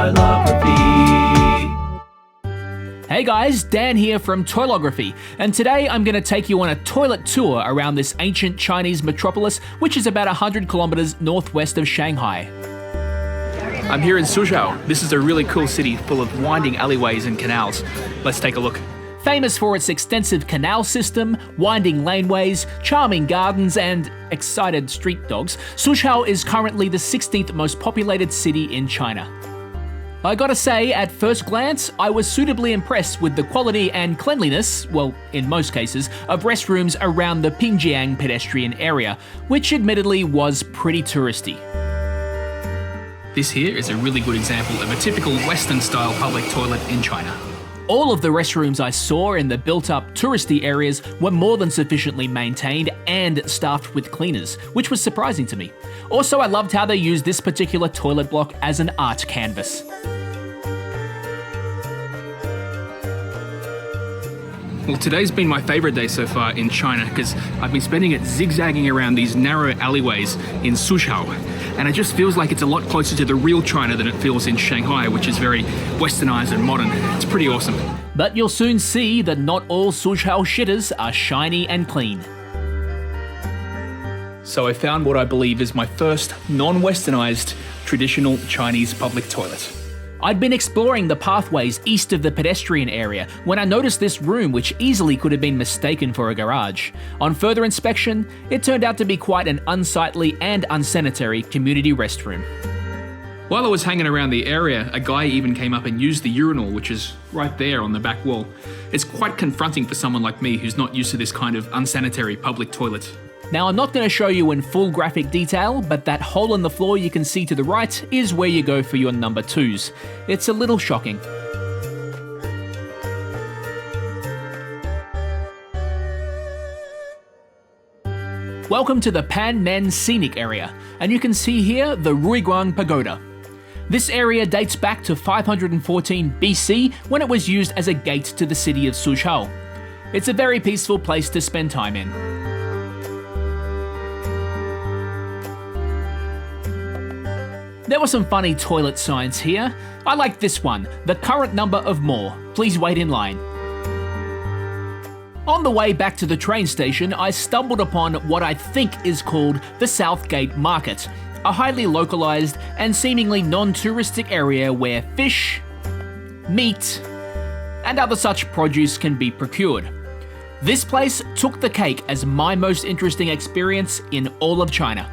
Toilography. Hey guys, Dan here from Toilography, and today I'm going to take you on a toilet tour around this ancient Chinese metropolis, which is about 100 kilometers northwest of Shanghai. I'm here in Suzhou. This is a really cool city full of winding alleyways and canals. Let's take a look. Famous for its extensive canal system, winding laneways, charming gardens, and excited street dogs, Suzhou is currently the 16th most populated city in China. I gotta say, at first glance, I was suitably impressed with the quality and cleanliness, well, in most cases, of restrooms around the Pingjiang pedestrian area, which admittedly was pretty touristy. This here is a really good example of a typical Western-style public toilet in China. All of the restrooms I saw in the built-up touristy areas were more than sufficiently maintained and staffed with cleaners, which was surprising to me. Also, I loved how they used this particular toilet block as an art canvas. Well, today's been my favorite day so far in China because I've been spending it zigzagging around these narrow alleyways in Suzhou, and it just feels like it's a lot closer to the real China than it feels in Shanghai, which is very westernized and modern. It's pretty awesome. But you'll soon see that not all Suzhou shitters are shiny and clean. So I found what I believe is my first non-westernized traditional Chinese public toilet. I'd been exploring the pathways east of the pedestrian area when I noticed this room, which easily could have been mistaken for a garage. On further inspection, it turned out to be quite an unsightly and unsanitary community restroom. While I was hanging around the area, a guy even came up and used the urinal, which is right there on the back wall. It's quite confronting for someone like me who's not used to this kind of unsanitary public toilet. Now, I'm not going to show you in full graphic detail, but that hole in the floor you can see to the right is where you go for your number twos. It's a little shocking. Welcome to the Pan Men Scenic Area, and you can see here the Rui Guan Pagoda. This area dates back to 514 BC when it was used as a gate to the city of Suzhou. It's a very peaceful place to spend time in. There were some funny toilet signs here. I like this one, the current number of more. Please wait in line. On the way back to the train station, I stumbled upon what I think is called the Southgate Market, a highly localized and seemingly non-touristic area where fish, meat, and other such produce can be procured. This place took the cake as my most interesting experience in all of China.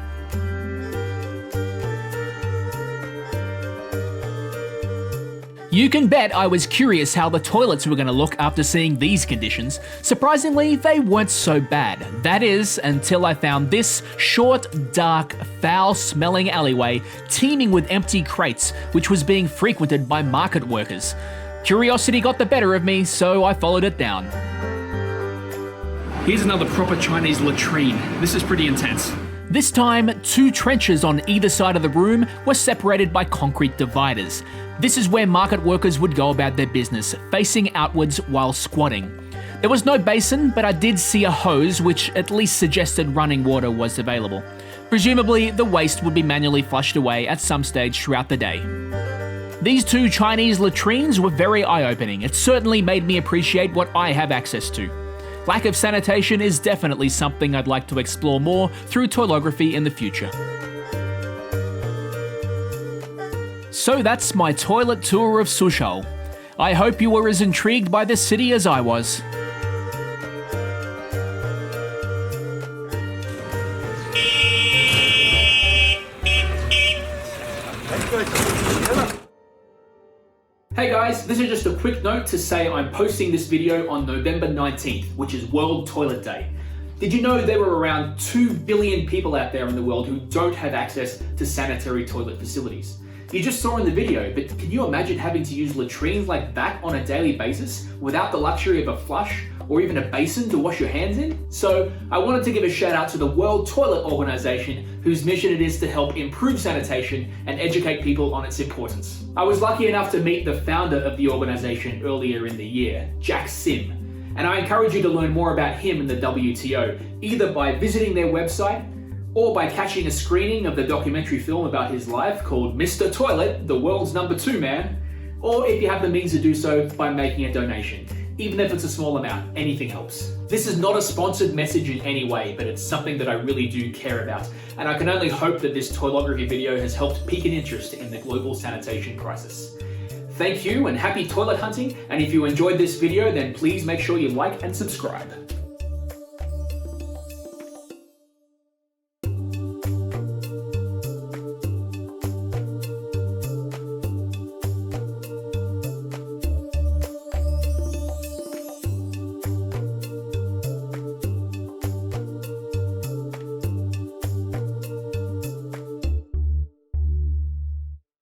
You can bet I was curious how the toilets were going to look after seeing these conditions. Surprisingly, they weren't so bad. That is, until I found this short, dark, foul-smelling alleyway teeming with empty crates, which was being frequented by market workers. Curiosity got the better of me, so I followed it down. Here's another proper Chinese latrine. This is pretty intense. This time, two trenches on either side of the room were separated by concrete dividers. This is where market workers would go about their business, facing outwards while squatting. There was no basin, but I did see a hose, which at least suggested running water was available. Presumably, the waste would be manually flushed away at some stage throughout the day. These two Chinese latrines were very eye-opening. It certainly made me appreciate what I have access to. Lack of sanitation is definitely something I'd like to explore more through Toilography in the future. So that's my toilet tour of Suzhou. I hope you were as intrigued by this city as I was. Hey guys, this is just a quick note to say I'm posting this video on November 19th, which is World Toilet Day. Did you know there were around 2 billion people out there in the world who don't have access to sanitary toilet facilities? You just saw in the video, but can you imagine having to use latrines like that on a daily basis without the luxury of a flush or even a basin to wash your hands in? So I wanted to give a shout out to the World Toilet Organization, whose mission it is to help improve sanitation and educate people on its importance. I was lucky enough to meet the founder of the organization earlier in the year, Jack Sim, and I encourage you to learn more about him and the WTO, either by visiting their website or by catching a screening of the documentary film about his life called Mr. Toilet, the World's #2 Man, or if you have the means to do so, by making a donation. Even if it's a small amount, anything helps. This is not a sponsored message in any way, but it's something that I really do care about, and I can only hope that this toilography video has helped pique an interest in the global sanitation crisis. Thank you and happy toilet hunting, and if you enjoyed this video, then please make sure you like and subscribe.